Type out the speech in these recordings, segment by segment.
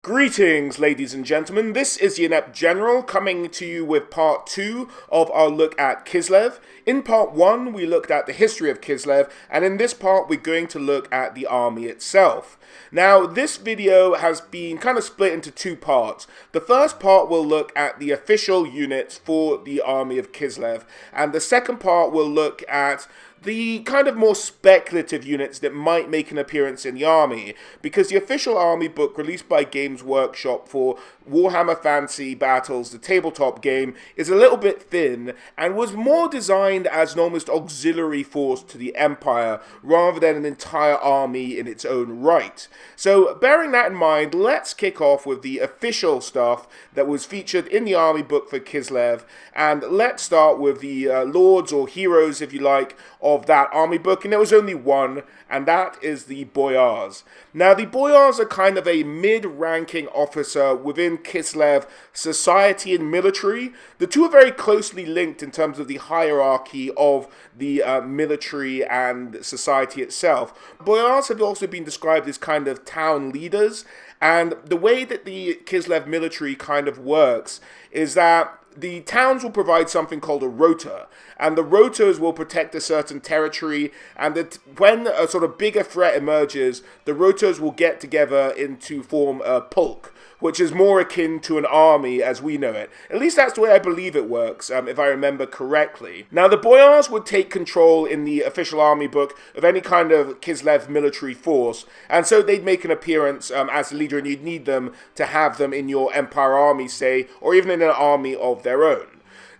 Greetings, ladies and gentlemen. This is the Inept General coming to you with part 2 of our look at Kislev. In part 1, we looked at the history of Kislev, and in this part, we're going to look at the army itself. Now, this video has been kind of split into two parts. The first part will look at the official units for the army of Kislev, and the second part will look at the kind of more speculative units that might make an appearance in the army, because the official army book released by Games Workshop for Warhammer Fantasy Battles, the tabletop game, is a little bit thin and was more designed as an almost auxiliary force to the Empire rather than an entire army in its own right. So bearing that in mind, let's kick off with the official stuff that was featured in the army book for Kislev, and let's start with the lords or heroes, if you like, of that army book, and there was only one, and that is the Boyars. Now, the Boyars are kind of a mid-ranking officer within Kislev society and military. The two are very closely linked in terms of the hierarchy of the military and society itself. Boyars have also been described as kind of town leaders, and the way that the Kislev military kind of works is that the towns will provide something called a rota, and the rotas will protect a certain territory, and that when a sort of bigger threat emerges, the rotas will get together to form a pulk, which is more akin to an army as we know it. At least that's the way I believe it works, if I remember correctly. Now, the Boyars would take control in the official army book of any kind of Kislev military force, and so they'd make an appearance as a leader, and you'd need them to have them in your Empire army, say, or even in an army of their own.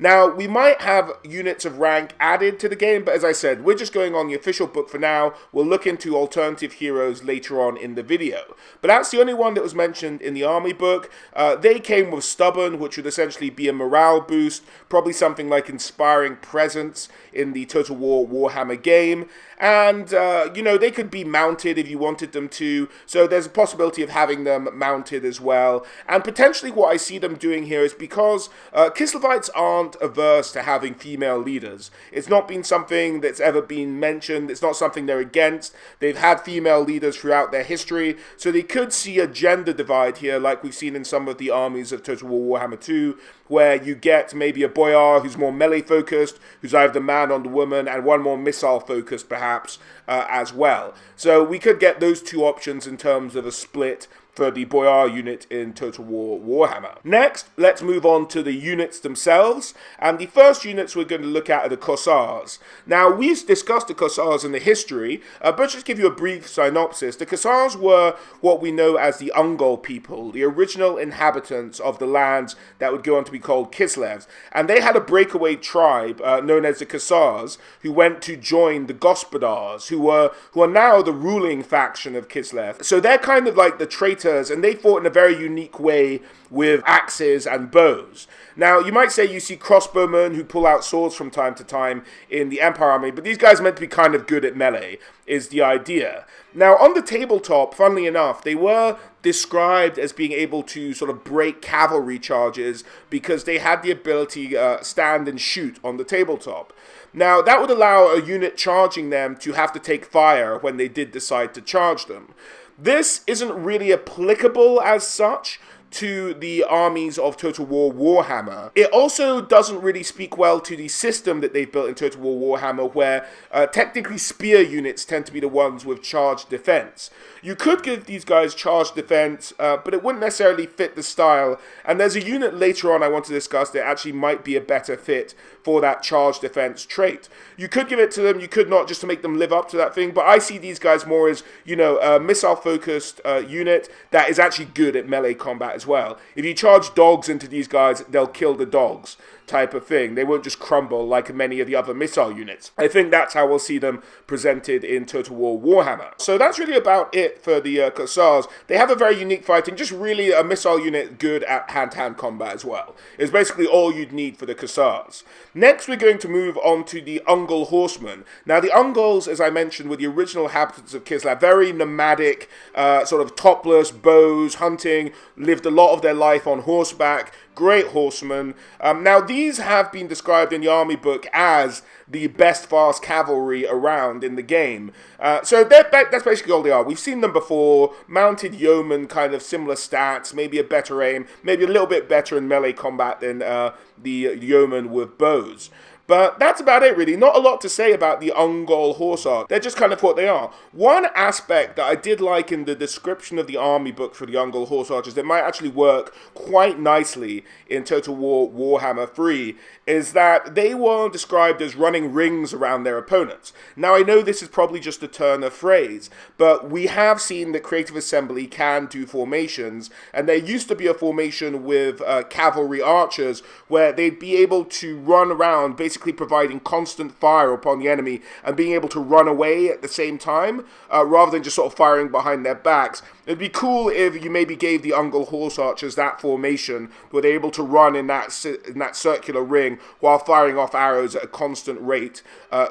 Now, we might have units of rank added to the game, but as I said, we're just going on the official book for now. We'll look into alternative heroes later on in the video. But that's the only one that was mentioned in the army book. They came with Stubborn, which would essentially be a morale boost, probably something like Inspiring Presence in the Total War Warhammer game. And, they could be mounted if you wanted them to, so there's a possibility of having them mounted as well. And potentially what I see them doing here is because Kislevites aren't averse to having female leaders. It's not been something that's ever been mentioned. It's not something they're against. They've had female leaders throughout their history, so they could see a gender divide here like we've seen in some of the armies of Total War Warhammer 2, where you get maybe a Boyar who's more melee focused, who's either the man or the woman, and one more missile focused perhaps as well. So we could get those two options in terms of a split for the Boyar unit in Total War Warhammer. Next, let's move on to the units themselves, and the first units we're going to look at are the Kossars. Now, we've discussed the Kossars in the history, but just give you a brief synopsis. The Kossars were what we know as the Ungol people, the original inhabitants of the lands that would go on to be called Kislev, and they had a breakaway tribe known as the Kossars, who went to join the Gospodars, who are now the ruling faction of Kislev. So they're kind of like the traitors, and they fought in a very unique way with axes and bows. Now, you might say you see crossbowmen who pull out swords from time to time in the Empire army, but these guys are meant to be kind of good at melee, is the idea. Now, on the tabletop, funnily enough, they were described as being able to sort of break cavalry charges because they had the ability to stand and shoot on the tabletop. Now, that would allow a unit charging them to have to take fire when they did decide to charge them. This isn't really applicable as such to the armies of Total War Warhammer. It also doesn't really speak well to the system that they've built in Total War Warhammer, where technically spear units tend to be the ones with charged defense. You could give these guys charged defense, but it wouldn't necessarily fit the style, and there's a unit later on I want to discuss that actually might be a better fit for that charged defense trait. You could give it to them, you could not, just to make them live up to that thing, but I see these guys more as, a missile-focused unit that is actually good at melee combat as well. If you charge dogs into these guys, they'll kill the dogs, type of thing. They won't just crumble like many of the other missile units. I think that's how we'll see them presented in Total War Warhammer. So that's really about it for the Kossars. They have a very unique fighting, just really a missile unit good at hand-to-hand combat as well. It's basically all you'd need for the Kossars. Next, we're going to move on to the Ungol horsemen. Now, the Ungols, as I mentioned, were the original inhabitants of Kislev, very nomadic, sort of topless, bows, hunting, lived a lot of their life on horseback, great horsemen. Now, these have been described in the army book as the best fast cavalry around in the game. So that's basically all they are. We've seen them before. Mounted yeomen, kind of similar stats, maybe a better aim, maybe a little bit better in melee combat than the yeomen with bows. But that's about it, really. Not a lot to say about the Ungol Kossars. They're just kind of what they are. One aspect that I did like in the description of the army book for the Ungol Kossars is that it might actually work quite nicely in Total War Warhammer 3, is that they were described as running rings around their opponents. Now, I know this is probably just a turn of phrase, but we have seen that Creative Assembly can do formations, and there used to be a formation with cavalry archers where they'd be able to run around, basically providing constant fire upon the enemy and being able to run away at the same time, rather than just sort of firing behind their backs. It'd be cool if you maybe gave the Ungol Horse Archers that formation, where they're able to run in that circular ring while firing off arrows at a constant rate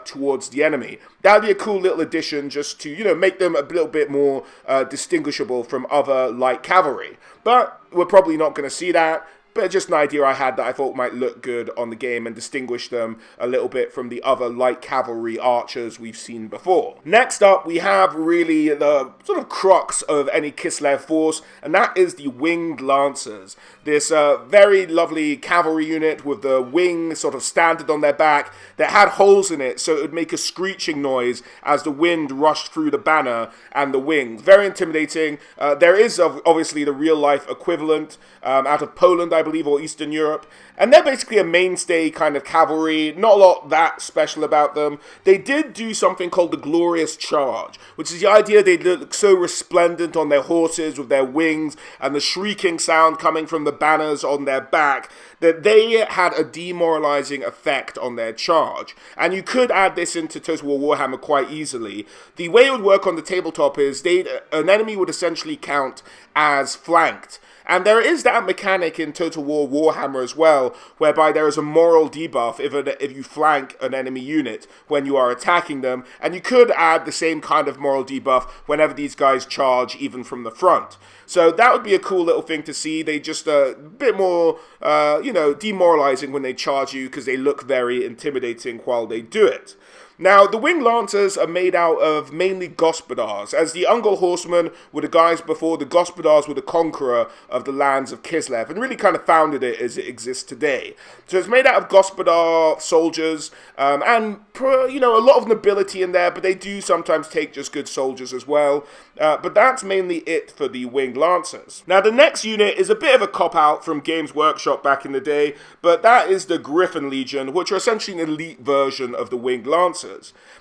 towards the enemy. That'd be a cool little addition, just to, you know, make them a little bit more distinguishable from other light cavalry. But we're probably not going to see that. But just an idea I had that I thought might look good on the game and distinguish them a little bit from the other light cavalry archers we've seen before. Next up, we have really the sort of crux of any Kislev force, and that is the Winged Lancers. This very lovely cavalry unit with the wing sort of standard on their back that had holes in it so it would make a screeching noise as the wind rushed through the banner and the wings. Very intimidating. There is obviously the real-life equivalent out of Poland, I believe, or Eastern Europe, and they're basically a mainstay kind of cavalry. Not a lot that special about them. They did do something called the Glorious Charge, which is the idea they look so resplendent on their horses with their wings and the shrieking sound coming from the banners on their back that they had a demoralizing effect on their charge. And you could add this into Total War Warhammer quite easily. The way it would work on the tabletop is an enemy would essentially count as flanked. And there is that mechanic in Total War Warhammer as well, whereby there is a moral debuff if you flank an enemy unit when you are attacking them, and you could add the same kind of moral debuff whenever these guys charge, even from the front. So that would be a cool little thing to see. They just a bit more, demoralizing when they charge you because they look very intimidating while they do it. Now, the Winged Lancers are made out of mainly Gospodars. As the Ungol Horsemen were the guys before, the Gospodars were the conqueror of the lands of Kislev, and really kind of founded it as it exists today. So it's made out of Gospodar soldiers, and a lot of nobility in there, but they do sometimes take just good soldiers as well. But that's mainly it for the Winged Lancers. Now, the next unit is a bit of a cop-out from Games Workshop back in the day, but that is the Gryphon Legion, which are essentially an elite version of the Winged Lancers.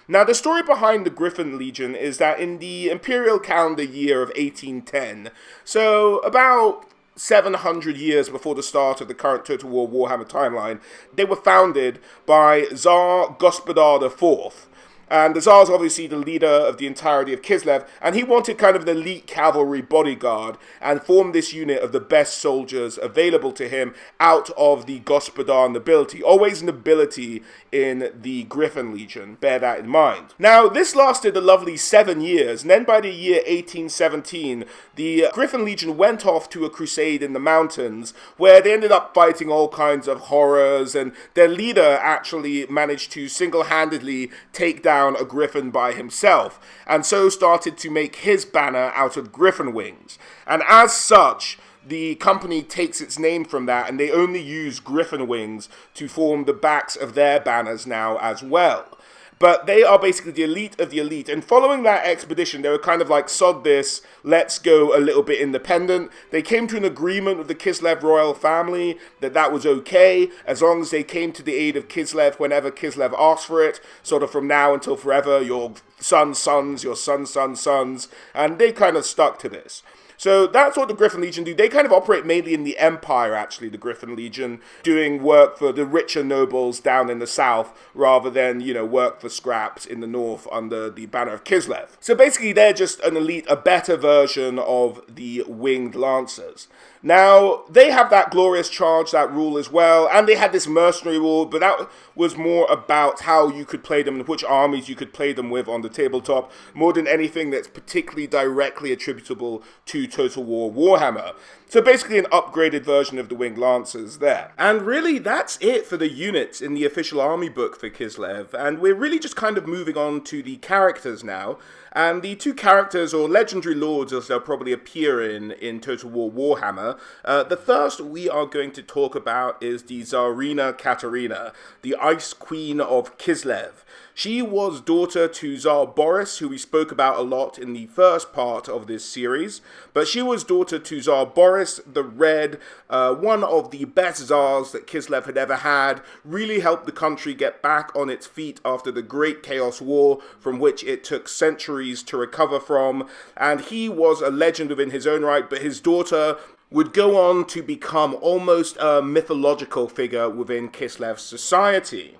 Now, the story behind the Gryphon Legion is that in the imperial calendar year of 1810, so about 700 years before the start of the current Total War Warhammer timeline, they were founded by Tzar Gospodar IV. And the Tsar's obviously the leader of the entirety of Kislev, and he wanted kind of an elite cavalry bodyguard and formed this unit of the best soldiers available to him out of the Gospodar nobility. Always nobility in the Gryphon Legion, bear that in mind. Now, this lasted a lovely 7 years, and then by the year 1817, the Gryphon Legion went off to a crusade in the mountains, where they ended up fighting all kinds of horrors, and their leader actually managed to single-handedly take down a griffin by himself, and so started to make his banner out of griffin wings. And as such, the company takes its name from that, and they only use griffin wings to form the backs of their banners now as well. But they are basically the elite of the elite. And following that expedition, they were kind of like, sod this, let's go a little bit independent. They came to an agreement with the Kislev royal family that was okay, as long as they came to the aid of Kislev whenever Kislev asked for it, sort of from now until forever, your son's sons, your son's sons' sons. And they kind of stuck to this. So that's what the Gryphon Legion do. They kind of operate mainly in the Empire, actually, the Gryphon Legion, doing work for the richer nobles down in the south, rather than, work for scraps in the north under the banner of Kislev. So basically, they're just an elite, a better version of the Winged Lancers. Now, they have that glorious charge, that rule as well, and they had this mercenary rule, but that was more about how you could play them and which armies you could play them with on the tabletop, more than anything that's particularly directly attributable to Total War Warhammer. So basically an upgraded version of the Winged Lancers there. And really, that's it for the units in the official army book for Kislev, and we're really just kind of moving on to the characters now. And the two characters, or legendary lords as they'll probably appear in Total War Warhammer, the first we are going to talk about is the Tzarina Katarin, the Ice Queen of Kislev. She was daughter to Tsar Boris, who we spoke about a lot in the first part of this series, but she was daughter to Tsar Boris the Red, one of the best Tsars that Kislev had ever had, really helped the country get back on its feet after the Great Chaos War, from which it took centuries to recover from, and he was a legend within his own right, but his daughter would go on to become almost a mythological figure within Kislev's society.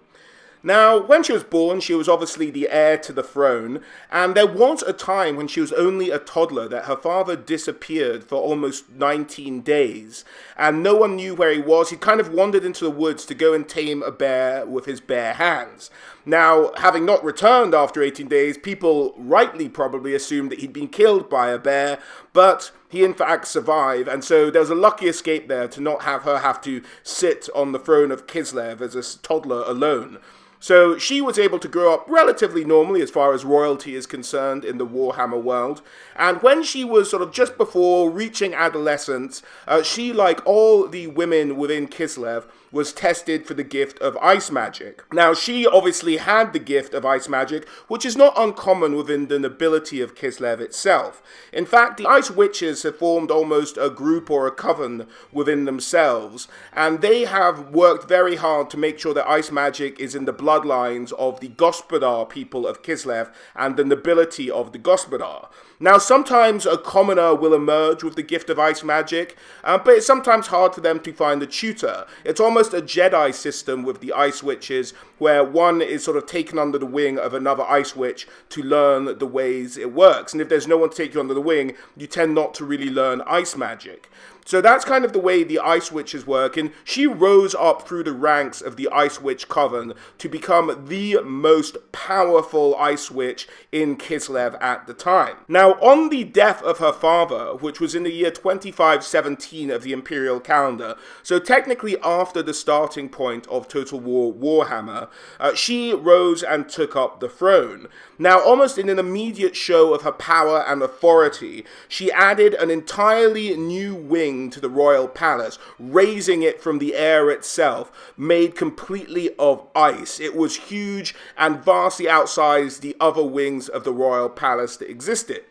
Now, when she was born, she was obviously the heir to the throne, and there was a time when she was only a toddler that her father disappeared for almost 19 days, and no one knew where he was. He kind of wandered into the woods to go and tame a bear with his bare hands. Now, having not returned after 18 days, people rightly probably assumed that he'd been killed by a bear, but he in fact survived, and so there was a lucky escape there to not have her have to sit on the throne of Kislev as a toddler alone. So she was able to grow up relatively normally as far as royalty is concerned in the Warhammer world. And when she was sort of just before reaching adolescence, she, like all the women within Kislev, was tested for the gift of ice magic. Now, she obviously had the gift of ice magic, which is not uncommon within the nobility of Kislev itself. In fact, the Ice Witches have formed almost a group or a coven within themselves, and they have worked very hard to make sure that ice magic is in the bloodlines of the Gospodar people of Kislev and the nobility of the Gospodar. Now, sometimes a commoner will emerge with the gift of ice magic, but it's sometimes hard for them to find a tutor. It's almost a Jedi system with the Ice Witches, where one is sort of taken under the wing of another Ice Witch to learn the ways it works. And if there's no one to take you under the wing, you tend not to really learn ice magic. So that's kind of the way the Ice Witches work, and she rose up through the ranks of the Ice Witch Coven to become the most powerful Ice Witch in Kislev at the time. Now, on the death of her father, which was in the year 2517 of the Imperial calendar, so technically after the starting point of Total War Warhammer, she rose and took up the throne. Now, almost in an immediate show of her power and authority, she added an entirely new wing to the royal palace, raising it from the air itself, made completely of ice. It was huge and vastly outsized the other wings of the royal palace that existed.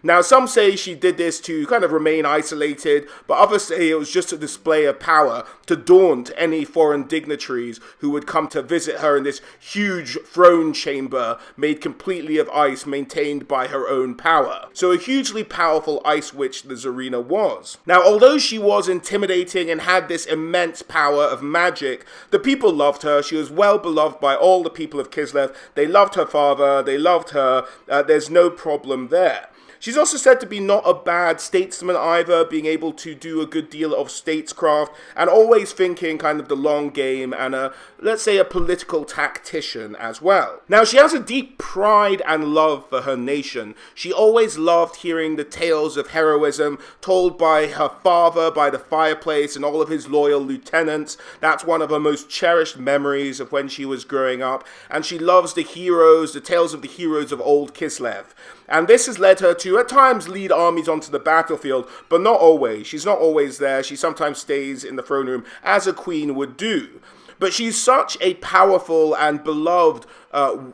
Now, some say she did this to kind of remain isolated, but others say it was just a display of power to daunt any foreign dignitaries who would come to visit her in this huge throne chamber made completely of ice, maintained by her own power. So a hugely powerful ice witch the Tzarina was. Now, although she was intimidating and had this immense power of magic, the people loved her. She was well beloved by all the people of Kislev. They loved her father, they loved her, there's no problem there. She's also said to be not a bad statesman either, being able to do a good deal of statescraft and always thinking kind of the long game and let's say a political tactician as well. Now, she has a deep pride and love for her nation. She always loved hearing the tales of heroism told by her father by the fireplace and all of his loyal lieutenants. That's one of her most cherished memories of when she was growing up. And she loves the heroes, the tales of the heroes of old Kislev. And this has led her to, at times, lead armies onto the battlefield, but not always. She's not always there. She sometimes stays in the throne room, as a queen would do. But she's such a powerful and beloved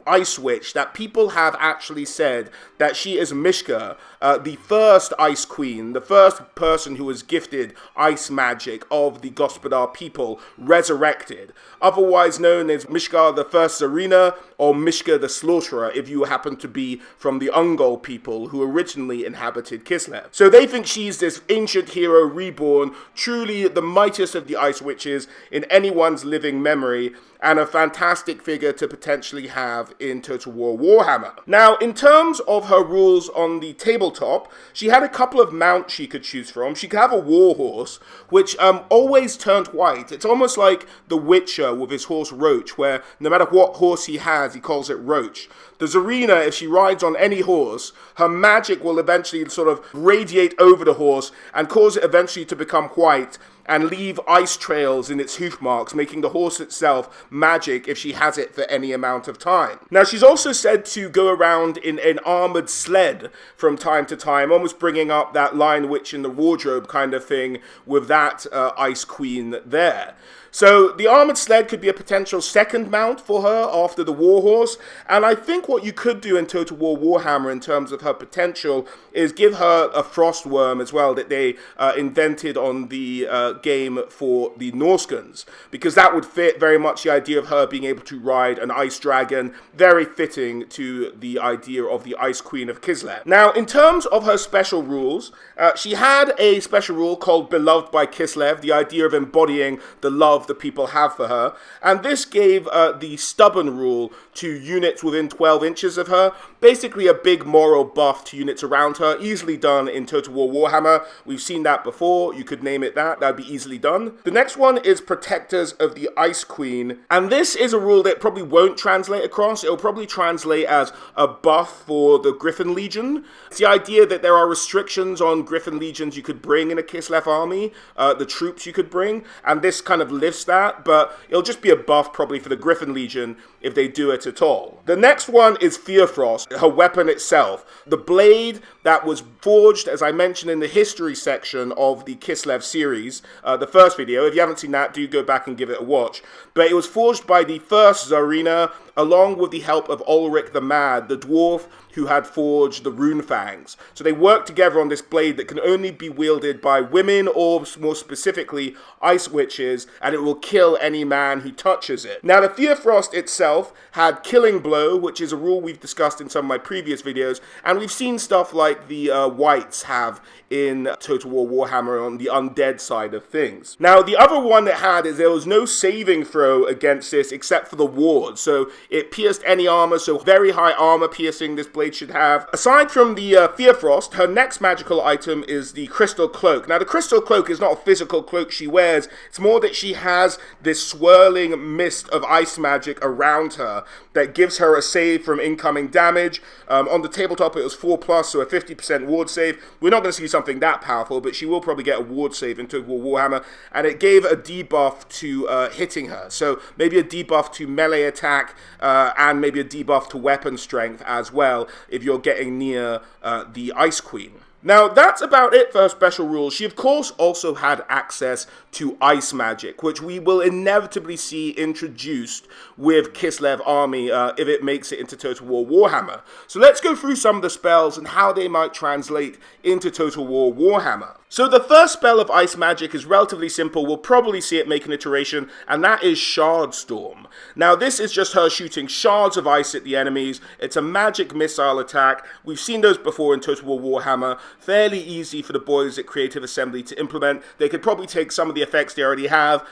ice witch that people have actually said that she is Mishka, the first ice queen, the first person who was gifted ice magic of the Gospodar people, resurrected. Otherwise known as Mishka the First Tzarina, or Mishka the Slaughterer, if you happen to be from the Ungol people who originally inhabited Kislev. So they think she's this ancient hero reborn, truly the mightiest of the ice witches in anyone's living memory, and a fantastic figure to potentially have in Total War Warhammer. Now, in terms of her rules on the tabletop, she had a couple of mounts she could choose from. She could have a war horse, which always turned white. It's almost like the Witcher with his horse Roach, where no matter what horse he has, he calls it Roach. The Tzarina, if she rides on any horse, her magic will eventually sort of radiate over the horse and cause it eventually to become white and leave ice trails in its hoof marks, making the horse itself magic if she has it for any amount of time. Now, she's also said to go around in an armored sled from time to time, almost bringing up that Lion Witch in the wardrobe kind of thing with that Ice Queen there. So the armored sled could be a potential second mount for her after the warhorse, and I think what you could do in Total War Warhammer in terms of her potential is give her a frost worm as well that they invented on the game for the Norskans, because that would fit very much the idea of her being able to ride an ice dragon, very fitting to the idea of the Ice Queen of Kislev. Now, in terms of her special rules, she had a special rule called Beloved by Kislev, the idea of embodying the love the people have for her, and this gave the Stubborn rule to units within 12 inches of her, basically a big moral buff to units around her, easily done in Total War Warhammer. We've seen that before, you could name it that'd be easily done. The next one is Protectors of the Ice Queen, and this is a rule that probably won't translate across. It'll probably translate as a buff for the Gryphon Legion. It's the idea that there are restrictions on Gryphon Legions you could bring in a Kislev army, the troops you could bring, and this kind of lifts that, but it'll just be a buff probably for the Gryphon Legion if they do it at all. The next one is Fearfrost, her weapon itself. The blade that was forged, as I mentioned in the history section of the Kislev series, the first video. If you haven't seen that, do go back and give it a watch. But it was forged by the first Tzarina, along with the help of Ulrich the Mad, the dwarf who had forged the rune fangs. So they worked together on this blade that can only be wielded by women, or more specifically, ice witches, and it will kill any man who touches it. Now, the Fearfrost itself had Killing Blow, which is a rule we've discussed in some of my previous videos, and we've seen stuff like the Whites have in Total War Warhammer on the undead side of things. Now, the other one it had is there was no saving throw against this except for the ward, so it pierced any armor, so very high armor piercing this blade should have. Aside from the Fearfrost, her next magical item is the Crystal Cloak. Now, the Crystal Cloak is not a physical cloak she wears, it's more that she has this swirling mist of ice magic around her that gives her a save from incoming damage. On the tabletop it was 4+, so a 50% ward save. We're not going to see something that powerful, but she will probably get a ward save in Total War Warhammer, and it gave a debuff to hitting her. So maybe a debuff to melee attack, and maybe a debuff to weapon strength as well, if you're getting near the Ice Queen. Now, that's about it for her special rules. She, of course, also had access to ice magic, which we will inevitably see introduced with Kislev army if it makes it into Total War Warhammer. So let's go through some of the spells and how they might translate into Total War Warhammer. So the first spell of ice magic is relatively simple. We'll probably see it make an iteration, and that is Shard Storm. Now, this is just her shooting shards of ice at the enemies. It's a magic missile attack. We've seen those before in Total War Warhammer. Fairly easy for the boys at Creative Assembly to implement. They could probably take some of the effects they already have,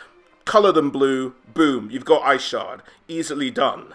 color them blue, boom, you've got Ice Shard. Easily done.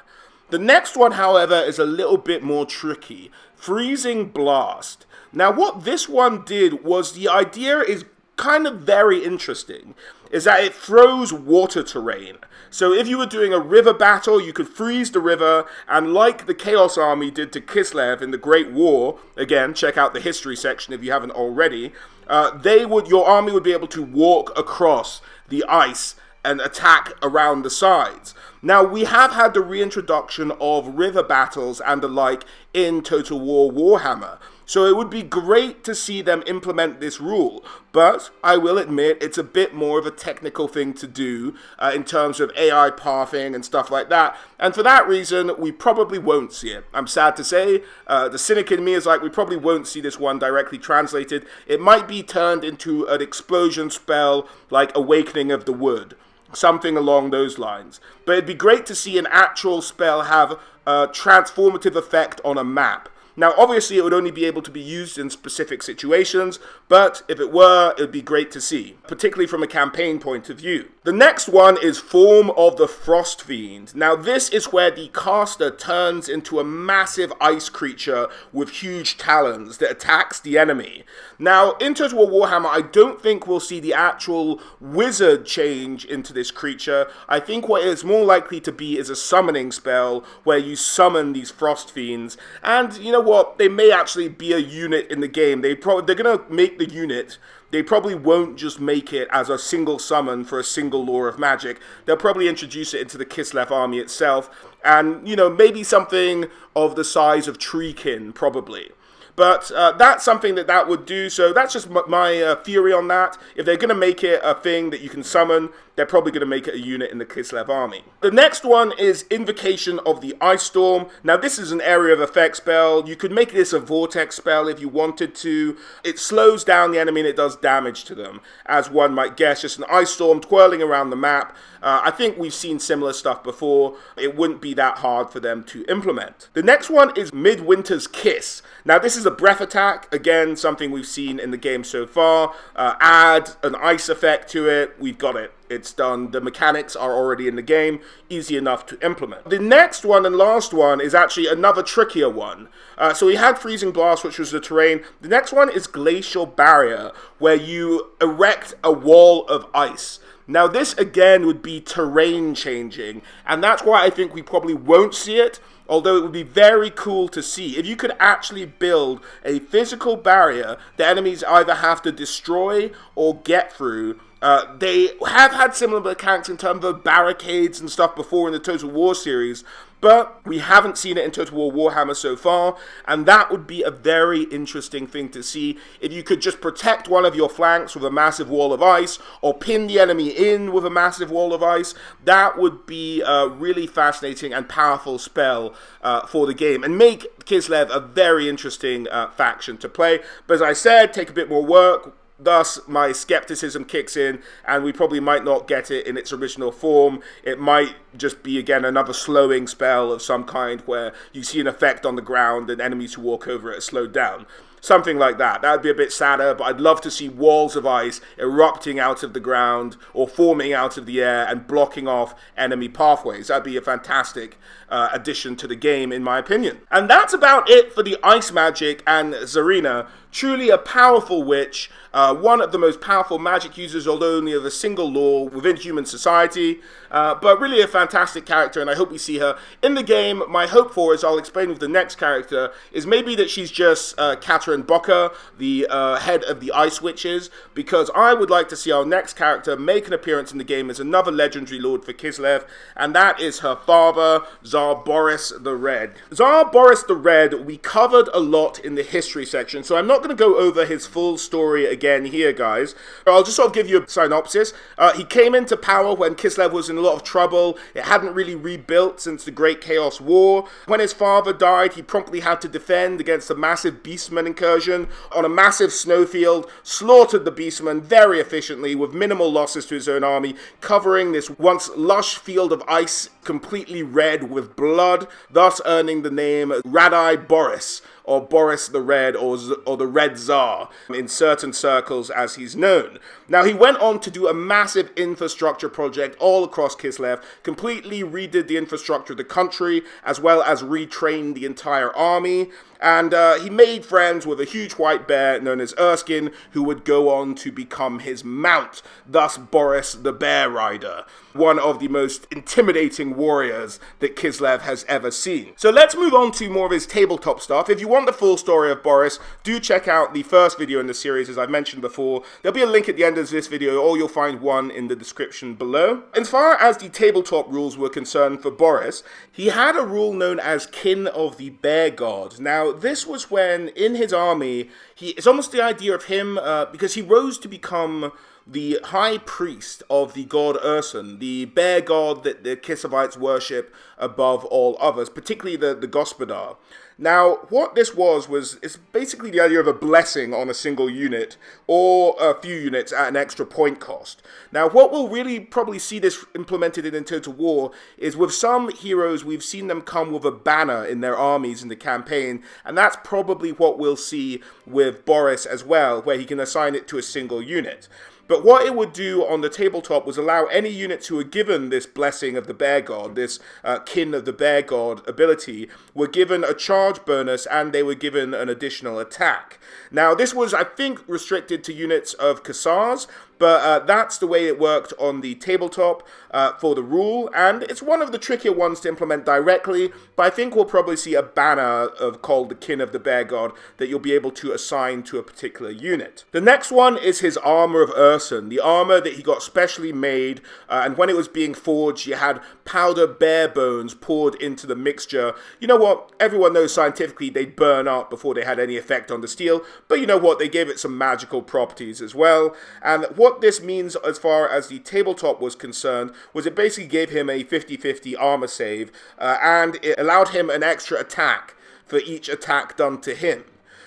The next one, however, is a little bit more tricky. Freezing Blast. Now, what this one did was, the idea is kind of very interesting, is that it throws water terrain. So if you were doing a river battle, you could freeze the river, and like the Chaos Army did to Kislev in the Great War, again, check out the history section if you haven't already, your army would be able to walk across the ice and attack around the sides. Now, we have had the reintroduction of river battles and the like in Total War Warhammer, so it would be great to see them implement this rule, but I will admit it's a bit more of a technical thing to do in terms of AI pathing and stuff like that, and for that reason, we probably won't see it. I'm sad to say, the cynic in me is like, we probably won't see this one directly translated. It might be turned into an explosion spell like Awakening of the Wood, something along those lines. But it'd be great to see an actual spell have a transformative effect on a map. Now, obviously, it would only be able to be used in specific situations, but if it were, it would be great to see, particularly from a campaign point of view. The next one is Form of the Frost Fiend. Now, this is where the caster turns into a massive ice creature with huge talons that attacks the enemy. Now, in Total War Warhammer, I don't think we'll see the actual wizard change into this creature. I think what it's more likely to be is a summoning spell where you summon these Frost Fiends, and you know what, they may actually be a unit in the game. They're going to make the unit. They probably won't just make it as a single summon for a single Law of Magic. They'll probably introduce it into the Kislev army itself, and, you know, maybe something of the size of Treekin, probably. But that's something that would do, so that's just my theory on that. If they're going to make it a thing that you can summon, they're probably going to make it a unit in the Kislev army. The next one is Invocation of the Ice Storm. Now, this is an area of effect spell. You could make this a vortex spell if you wanted to. It slows down the enemy and it does damage to them, as one might guess. Just an ice storm twirling around the map. I think we've seen similar stuff before. It wouldn't be that hard for them to implement. The next one is Midwinter's Kiss. Now, this is a breath attack. Again, something we've seen in the game so far. Add an ice effect to it. We've got it. It's done. The mechanics are already in the game. Easy enough to implement. The next one and last one is actually another trickier one. So we had Freezing Blast, which was the terrain. The next one is Glacial Barrier, where you erect a wall of ice. Now, this again would be terrain changing, and that's why I think we probably won't see it, although it would be very cool to see. If you could actually build a physical barrier that enemies either have to destroy or get through. They have had similar mechanics in terms of barricades and stuff before in the Total War series, but we haven't seen it in Total War Warhammer so far, and that would be a very interesting thing to see. If you could just protect one of your flanks with a massive wall of ice, or pin the enemy in with a massive wall of ice, that would be a really fascinating and powerful spell for the game, and make Kislev a very interesting faction to play. But as I said, take a bit more work. Thus, my skepticism kicks in, and we probably might not get it in its original form. It might just be, again, another slowing spell of some kind where you see an effect on the ground and enemies who walk over it are slowed down. Something like that. That would be a bit sadder, but I'd love to see walls of ice erupting out of the ground or forming out of the air and blocking off enemy pathways. That'd be a fantastic addition to the game, in my opinion. And that's about it for the Ice Magic and Tzarina. Truly a powerful witch, one of the most powerful magic users, although only of a single law within human society, but really a fantastic character, and I hope we see her in the game. My hope for, as I'll explain with the next character, is maybe that she's just Katarin Bokha, the head of the Ice Witches, because I would like to see our next character make an appearance in the game as another legendary lord for Kislev, and that is her father, Tzar Boris the Red. Tzar Boris the Red, we covered a lot in the history section, so I'm not going to go over his full story again here, guys. I'll just sort of give you a synopsis. He came into power when Kislev was in a lot of trouble. It hadn't really rebuilt since the Great Chaos War. When his father died, he promptly had to defend against a massive beastman incursion on a massive snowfield, slaughtered the beastmen very efficiently with minimal losses to his own army, covering this once lush field of ice completely red with blood, thus earning the name Radai Boris, or Boris the Red, or the Red Tzar, in certain circles as he's known. Now, he went on to do a massive infrastructure project all across Kislev, completely redid the infrastructure of the country, as well as retrained the entire army, and he made friends with a huge white bear known as Erskine, who would go on to become his mount, thus Boris the Bear Rider, one of the most intimidating warriors that Kislev has ever seen. So let's move on to more of his tabletop stuff. If you want the full story of Boris, do check out the first video in the series, as I mentioned before. There'll be a link at the end of this video, or you'll find one in the description below. As far as the tabletop rules were concerned for Boris, he had a rule known as Kin of the Bear God. Now, this was when, in his army, it's almost the idea of him, because he rose to become the high priest of the god Ursun, the bear god that the Kislevites worship above all others, particularly the Gospodar. Now, what this it's basically the idea of a blessing on a single unit or a few units at an extra point cost. Now, what we'll really probably see this implemented in Total War is with some heroes, we've seen them come with a banner in their armies in the campaign, and that's probably what we'll see with Boris as well, where he can assign it to a single unit. But what it would do on the tabletop was allow any units who were given this blessing of the bear god, this kin of the bear god ability, were given a charge bonus and they were given an additional attack. Now, this was, I think, restricted to units of Kossars, but that's the way it worked on the tabletop for the rule, and it's one of the trickier ones to implement directly, but I think we'll probably see a banner called the Kin of the Bear God that you'll be able to assign to a particular unit. The next one is his Armor of Ursun, the armor that he got specially made, and when it was being forged, you had powder bear bones poured into the mixture. You know what? Everyone knows scientifically they'd burn up before they had any effect on the steel, but you know what? They gave it some magical properties as well, and what this means as far as the tabletop was concerned was it basically gave him a 50-50 armor save, and it allowed him an extra attack for each attack done to him.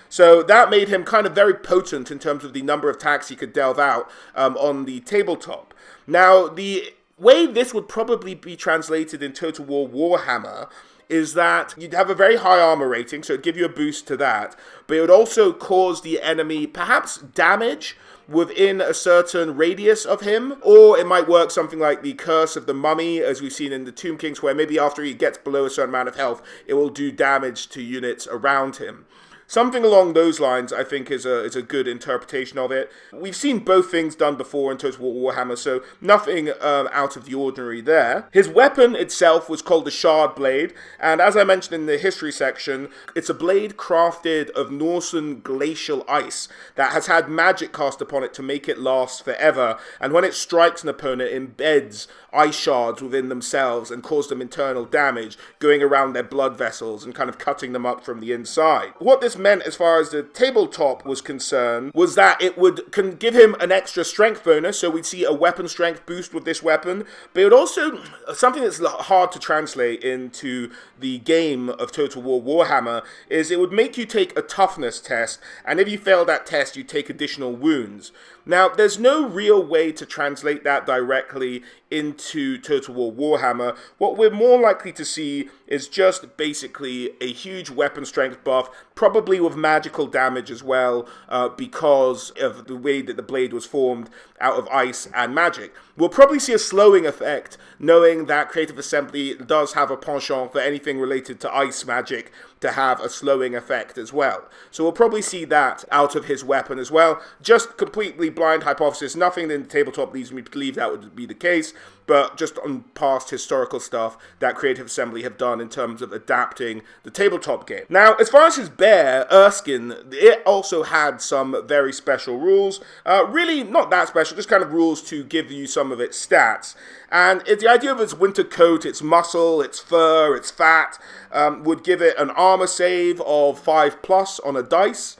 So that made him kind of very potent in terms of the number of attacks he could delve out on the tabletop. Now, the way this would probably be translated in Total War Warhammer is that you'd have a very high armor rating, so it'd give you a boost to that, but it would also cause the enemy perhaps damage within a certain radius of him, or it might work something like the Curse of the Mummy, as we've seen in the Tomb Kings, where maybe after he gets below a certain amount of health, it will do damage to units around him. Something along those lines, I think, is a good interpretation of it. We've seen both things done before in Total War Warhammer, so nothing out of the ordinary there. His weapon itself was called the Shard Blade, and as I mentioned in the history section, it's a blade crafted of Norsen glacial ice that has had magic cast upon it to make it last forever, and when it strikes an opponent, it embeds ice shards within themselves and cause them internal damage, going around their blood vessels and kind of cutting them up from the inside. What this meant as far as the tabletop was concerned was that it can give him an extra strength bonus, so we'd see a weapon strength boost with this weapon, but it would also, something that's hard to translate into the game of Total War Warhammer, is it would make you take a toughness test, and if you fail that test, you take additional wounds. Now, there's no real way to translate that directly into Total War Warhammer. What we're more likely to see is just basically a huge weapon strength buff, probably with magical damage as well, because of the way that the blade was formed out of ice and magic. We'll probably see a slowing effect, knowing that Creative Assembly does have a penchant for anything related to ice magic to have a slowing effect as well. So we'll probably see that out of his weapon as well. Just completely blind hypothesis, nothing in the tabletop leads me to believe that would be the case, but just on past historical stuff that Creative Assembly have done in terms of adapting the tabletop game. Now, as far as his bear, Erskine, it also had some very special rules. Really not that special, just kind of rules to give you some of its stats. And it's the idea of its winter coat, its muscle, its fur, its fat, would give it an armor save of 5+ on a dice.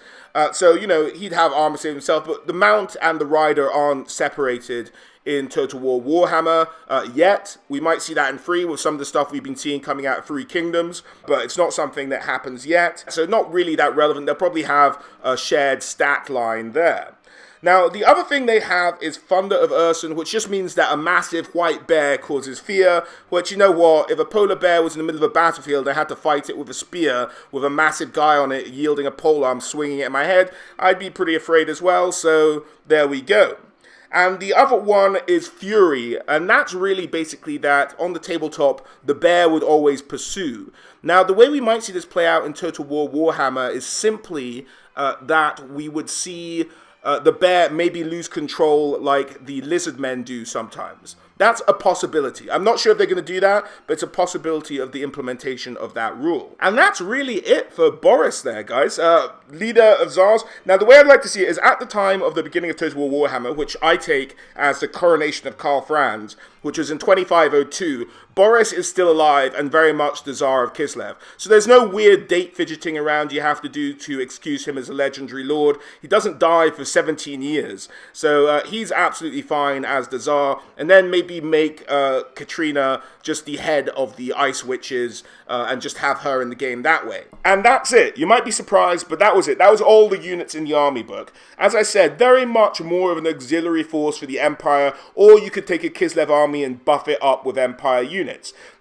So, you know, he'd have armor save himself, but the mount and the rider aren't separated in Total War Warhammer yet. We might see that in 3 with some of the stuff we've been seeing coming out of 3 Kingdoms, but it's not something that happens yet. So not really that relevant. They'll probably have a shared stat line there. Now, the other thing they have is Thunder of Ursun, which just means that a massive white bear causes fear, which, you know what, if a polar bear was in the middle of a battlefield and I had to fight it with a spear with a massive guy on it yielding a polearm swinging it at my head, I'd be pretty afraid as well, so there we go. And the other one is Fury, and that's really basically that on the tabletop, the bear would always pursue. Now, the way we might see this play out in Total War Warhammer is simply that we would see the bear maybe lose control like the lizard men do sometimes. That's a possibility. I'm not sure if they're going to do that, but it's a possibility of the implementation of that rule. And that's really it for Boris there, guys. Leader of Tzars. Now, the way I'd like to see it is at the time of the beginning of Total War Warhammer, which I take as the coronation of Karl Franz, which was in 2502, Boris is still alive and very much the Tzar of Kislev. So there's no weird date fidgeting around you have to do to excuse him as a legendary lord. He doesn't die for 17 years. So he's absolutely fine as the Tzar. And then maybe make Katarin just the head of the Ice Witches and just have her in the game that way. And that's it. You might be surprised, but that was it. That was all the units in the army book. As I said, very much more of an auxiliary force for the Empire, or you could take a Kislev army and buff it up with Empire units.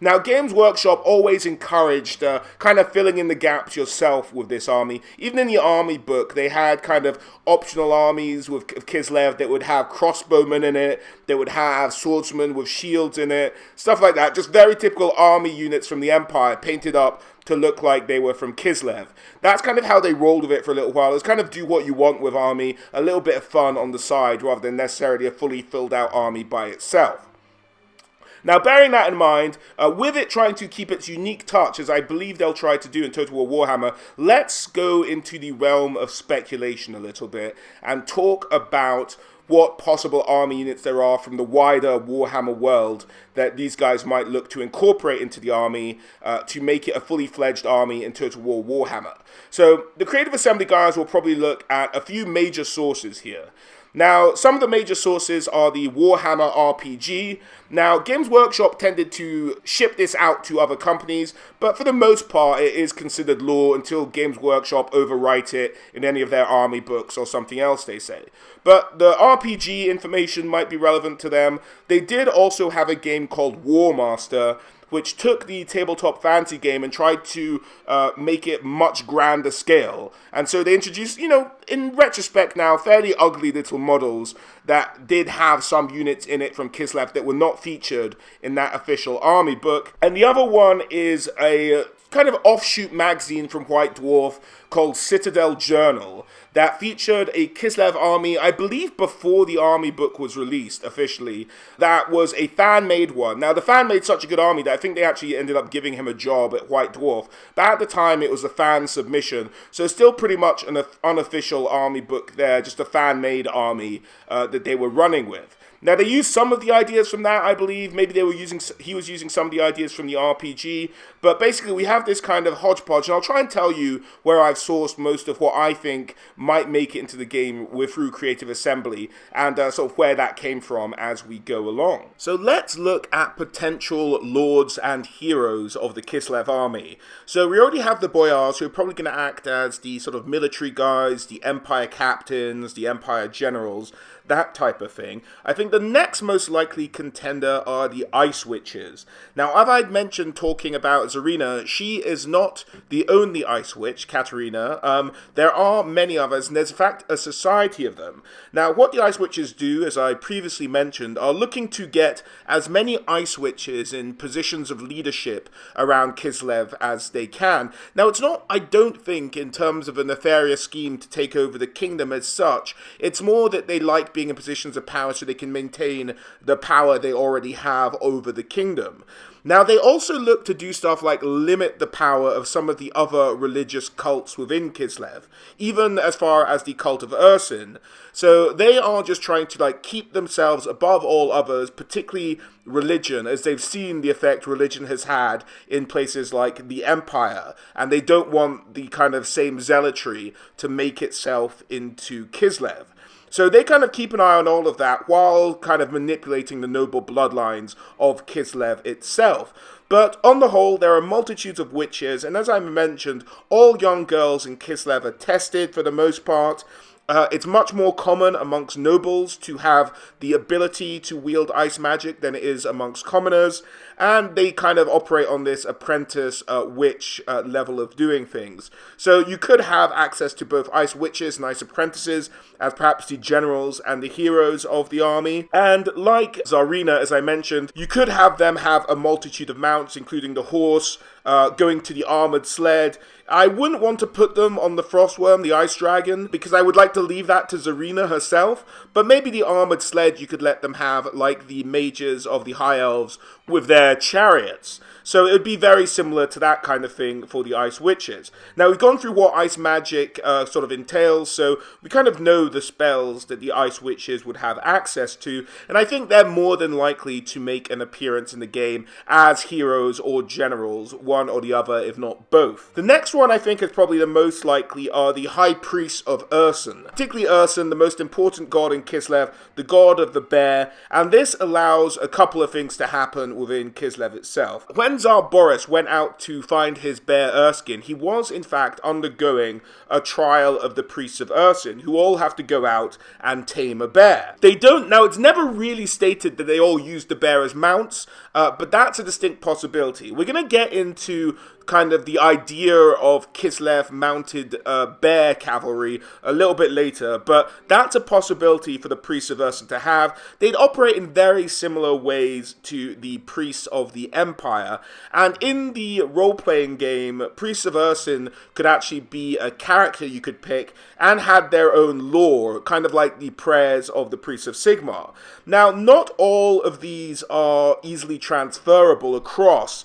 Now, Games Workshop always encouraged kind of filling in the gaps yourself with this army. Even in the army book, they had kind of optional armies with Kislev that would have crossbowmen in it, that would have swordsmen with shields in it, stuff like that. Just very typical army units from the Empire painted up to look like they were from Kislev. That's kind of how they rolled with it for a little while. It's kind of do what you want with army, a little bit of fun on the side rather than necessarily a fully filled out army by itself. Now, bearing that in mind, with it trying to keep its unique touch, as I believe they'll try to do in Total War Warhammer, let's go into the realm of speculation a little bit and talk about what possible army units there are from the wider Warhammer world that these guys might look to incorporate into the army to make it a fully fledged army in Total War Warhammer. So the Creative Assembly guys will probably look at a few major sources here. Now, some of the major sources are the Warhammer RPG. Now, Games Workshop tended to ship this out to other companies, but for the most part, it is considered lore until Games Workshop overwrite it in any of their army books or something else, they say. But the RPG information might be relevant to them. They did also have a game called War Master, which took the tabletop fantasy game and tried to make it much grander scale. And so they introduced, you know, in retrospect now, fairly ugly little models that did have some units in it from Kislev that were not featured in that official army book. And the other one is a kind of offshoot magazine from White Dwarf called Citadel Journal that featured a Kislev army, I believe before the army book was released officially. That was a fan-made one. Now, the fan made such a good army that I think they actually ended up giving him a job at White Dwarf. But at the time, it was a fan submission. So still pretty much an unofficial army book there, just a fan-made army that they were running with. Now, they used some of the ideas from that, I believe. Maybe he was using some of the ideas from the RPG. But basically, we have this kind of hodgepodge. And I'll try and tell you where I've sourced most of what I think might make it into the game through Creative Assembly. And sort of where that came from as we go along. So let's look at potential lords and heroes of the Kislev army. So we already have the Boyars, who are probably going to act as the sort of military guys, the Empire captains, the Empire generals, that type of thing. I think the next most likely contender are the Ice Witches. Now, as I'd mentioned talking about Tzarina, she is not the only Ice Witch, Katarin. There are many others, and there's in fact a society of them. Now, what the Ice Witches do, as I previously mentioned, are looking to get as many Ice Witches in positions of leadership around Kislev as they can. Now, it's not, I don't think, in terms of a nefarious scheme to take over the kingdom as such. It's more that they like being in positions of power so they can maintain the power they already have over the kingdom. Now, they also look to do stuff like limit the power of some of the other religious cults within Kislev, even as far as the cult of Ursun. So they are just trying to keep themselves above all others, particularly religion, as they've seen the effect religion has had in places like the Empire, and they don't want the kind of same zealotry to make itself into Kislev. So they kind of keep an eye on all of that while kind of manipulating the noble bloodlines of Kislev itself. But on the whole, there are multitudes of witches, and as I mentioned, all young girls in Kislev are tested for the most part. It's much more common amongst nobles to have the ability to wield ice magic than it is amongst commoners, and they kind of operate on this apprentice witch level of doing things. So you could have access to both ice witches and ice apprentices as perhaps the generals and the heroes of the army. And like Tzarina, as I mentioned, you could have them have a multitude of mounts, including the horse, going to the armored sled. I wouldn't want to put them on the Frostworm, the Ice Dragon, because I would like to leave that to Tzarina herself, but maybe the armored sled you could let them have, like the mages of the High Elves with their chariots. So it would be very similar to that kind of thing for the Ice Witches. Now, we've gone through what Ice Magic sort of entails, so we kind of know the spells that the Ice Witches would have access to, and I think they're more than likely to make an appearance in the game as heroes or generals, one or the other, if not both. The next one I think is probably the most likely are the High Priests of Ursun. Particularly Ursun, the most important god in Kislev, the god of the bear, and this allows a couple of things to happen within Kislev itself. When Tsar Boris went out to find his bear Erskine, he was in fact undergoing a trial of the Priests of Ursun, who all have to go out and tame a bear. They don't, now it's never really stated that they all use the bear as mounts, but that's a distinct possibility. We're going to get into kind of the idea of Kislev mounted bear cavalry a little bit later, but that's a possibility for the Priests of Ursun to have. They'd operate in very similar ways to the Priests of the Empire, and in the role-playing game, Priests of Ursun could actually be a character you could pick and had their own lore, kind of like the prayers of the Priests of Sigmar. Now, not all of these are easily transferable across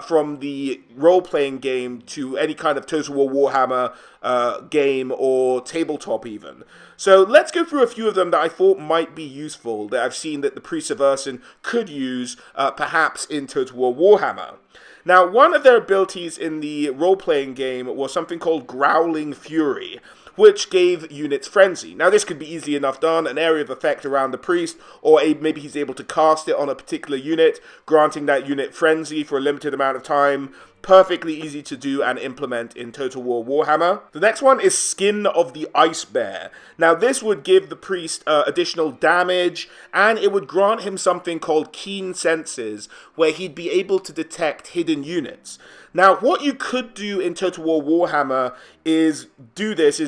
from the role-playing game to any kind of Total War Warhammer game or tabletop even. So let's go through a few of them that I thought might be useful, that I've seen that the Priests of Ursun could use perhaps in Total War Warhammer. Now, one of their abilities in the role-playing game was something called Growling Fury, which gave units frenzy. Now, this could be easily enough done, an area of effect around the priest, or maybe he's able to cast it on a particular unit, granting that unit frenzy for a limited amount of time. Perfectly easy to do and implement in Total War Warhammer. The next one is Skin of the Ice Bear. Now, this would give the priest additional damage, and it would grant him something called Keen Senses, where he'd be able to detect hidden units. Now, what you could do in Total War Warhammer is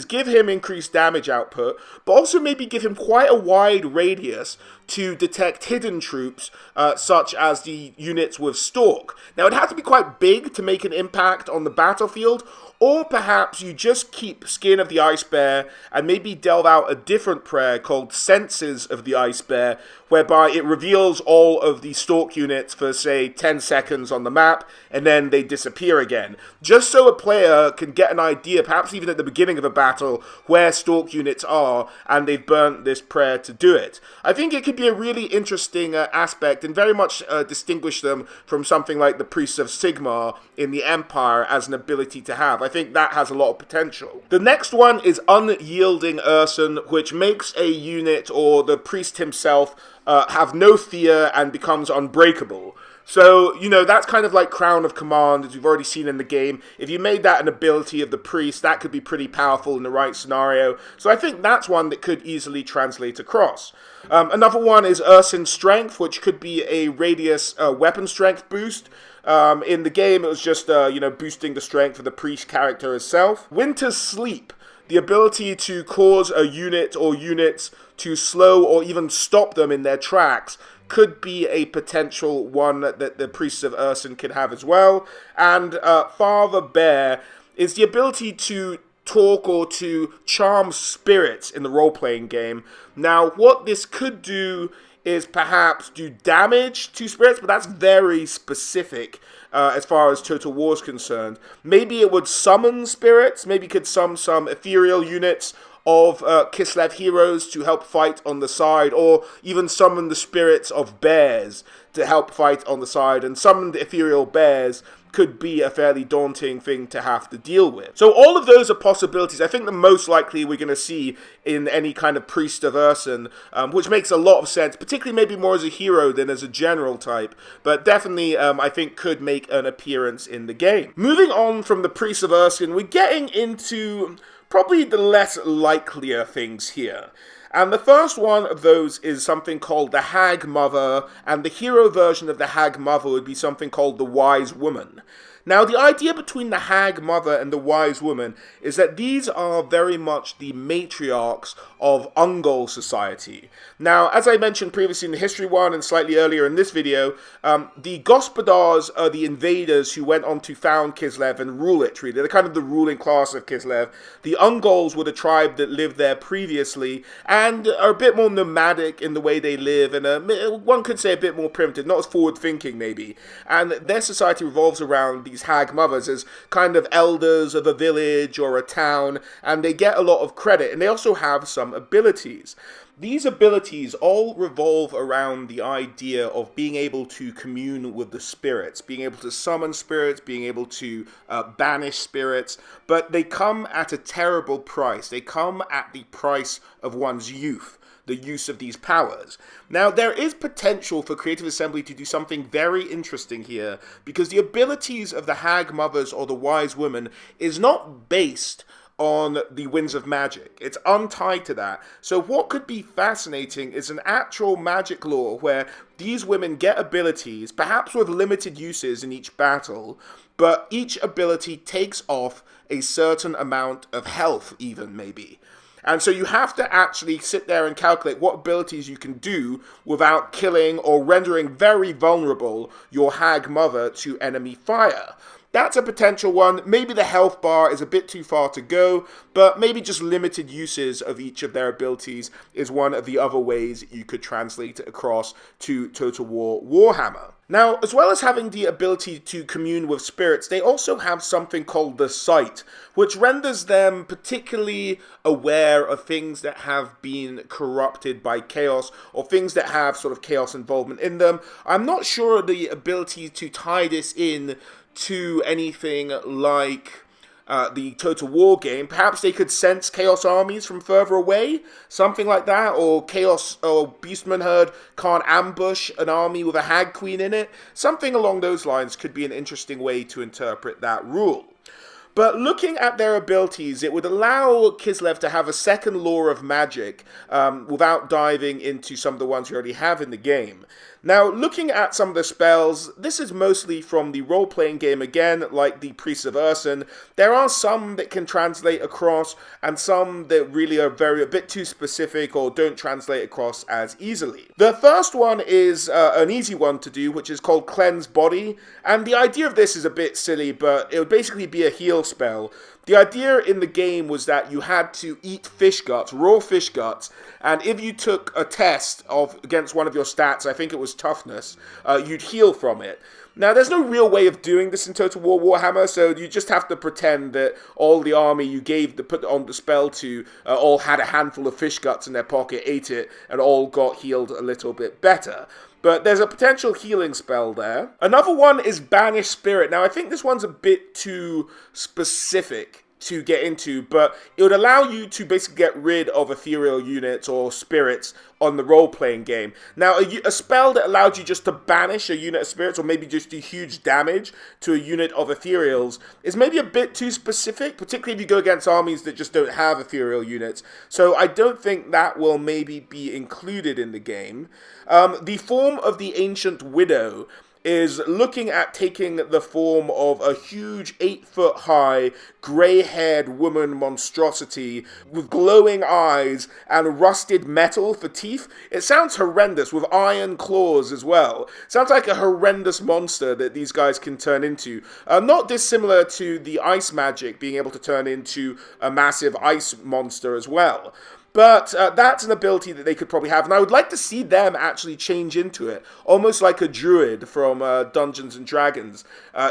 give him increased damage output, but also maybe give him quite a wide radius to detect hidden troops, such as the units with Stalk. Now, it'd have to be quite big to make an impact on the battlefield, or perhaps you just keep Skin of the Ice Bear and maybe delve out a different prayer called Senses of the Ice Bear, whereby it reveals all of the Stalk units for, say, 10 seconds on the map, and then they disappear again. Just so a player can get an idea, perhaps even at the beginning of a battle, where Stalk units are, and they've burnt this prayer to do it. I think it could be a really interesting aspect, and very much distinguish them from something like the Priests of Sigmar in the Empire as an ability to have. I think that has a lot of potential. The next one is Unyielding Ursun, which makes a unit or the priest himself have no fear and becomes unbreakable. So, you know, that's kind of like Crown of Command, as we've already seen in the game. If you made that an ability of the priest, that could be pretty powerful in the right scenario. So I think that's one that could easily translate across. Another one is Ursun Strength, which could be a radius weapon strength boost. In the game, it was just, boosting the strength of the priest character itself. Winter's Sleep, the ability to cause a unit or units to slow or even stop them in their tracks, could be a potential one that the Priests of Ursun could have as well. And Father Bear is the ability to talk or to charm spirits in the role-playing game. Now, what this could do is perhaps do damage to spirits, but that's very specific as far as Total War is concerned. Maybe it would summon spirits, maybe it could summon some ethereal units of Kislev heroes to help fight on the side, or even summon the spirits of bears to help fight on the side, and summon the ethereal bears could be a fairly daunting thing to have to deal with. So all of those are possibilities. I think the most likely we're going to see in any kind of Priest of Ursun, which makes a lot of sense, particularly maybe more as a hero than as a general type, but definitely I think could make an appearance in the game. Moving on from the Priest of Ursun, we're getting into probably the less likelier things here. And the first one of those is something called the Hag Mother, and the hero version of the Hag Mother would be something called the Wise Woman. Now, the idea between the hag mother and the wise woman is that these are very much the matriarchs of Ungol society. Now, as I mentioned previously in the history one and slightly earlier in this video, the Gospodars are the invaders who went on to found Kislev and rule it, really. They're kind of the ruling class of Kislev. The Ungols were the tribe that lived there previously and are a bit more nomadic in the way they live, and one could say a bit more primitive, not as forward-thinking maybe. And their society revolves around these hag mothers as kind of elders of a village or a town, and they get a lot of credit, and they also have some abilities. These abilities all revolve around the idea of being able to commune with the spirits, being able to summon spirits, being able to banish spirits, but they come at a terrible price. They come at the price of one's youth, the use of these powers. Now, there is potential for Creative Assembly to do something very interesting here, because the abilities of the hag mothers or the wise women is not based on the winds of magic. It's untied to that. So what could be fascinating is an actual magic lore where these women get abilities, perhaps with limited uses in each battle, but each ability takes off a certain amount of health even, maybe. And so you have to actually sit there and calculate what abilities you can do without killing or rendering very vulnerable your hag mother to enemy fire. That's a potential one. Maybe the health bar is a bit too far to go, but maybe just limited uses of each of their abilities is one of the other ways you could translate it across to Total War Warhammer. Now, as well as having the ability to commune with spirits, they also have something called the Sight, which renders them particularly aware of things that have been corrupted by chaos, or things that have sort of chaos involvement in them. I'm not sure the ability to tie this in to anything like the Total War game. Perhaps they could sense Chaos armies from further away, something like that, or Chaos or Beastman Herd can't ambush an army with a Hag Queen in it. Something along those lines could be an interesting way to interpret that rule. But looking at their abilities, it would allow Kislev to have a second lore of magic without diving into some of the ones you already have in the game. Now, looking at some of the spells, this is mostly from the role-playing game again, like the Preist Ursun. There are some that can translate across, and some that really are a bit too specific or don't translate across as easily. The first one is an easy one to do, which is called Cleanse Body, and the idea of this is a bit silly, but it would basically be a heal spell. The idea in the game was that you had to eat fish guts, raw fish guts, and if you took a test against one of your stats, I think it was toughness, you'd heal from it. Now, there's no real way of doing this in Total War Warhammer, so you just have to pretend that all the army you put on the spell to, all had a handful of fish guts in their pocket, ate it, and all got healed a little bit better. But there's a potential healing spell there. Another one is Banish Spirit. Now, I think this one's a bit too specific to get into, but it would allow you to basically get rid of ethereal units or spirits on the role-playing game. Now, a spell that allowed you just to banish a unit of spirits, or maybe just do huge damage to a unit of ethereals, is maybe a bit too specific, particularly if you go against armies that just don't have ethereal units. So I don't think that will maybe be included in the game. The form of the Ancient Widow is looking at taking the form of a huge 8-foot-high, grey-haired woman monstrosity with glowing eyes and rusted metal for teeth. It sounds horrendous, with iron claws as well. Sounds like a horrendous monster that these guys can turn into. Not dissimilar to the ice magic being able to turn into a massive ice monster as well. But that's an ability that they could probably have, and I would like to see them actually change into it, almost like a druid from Dungeons & Dragons.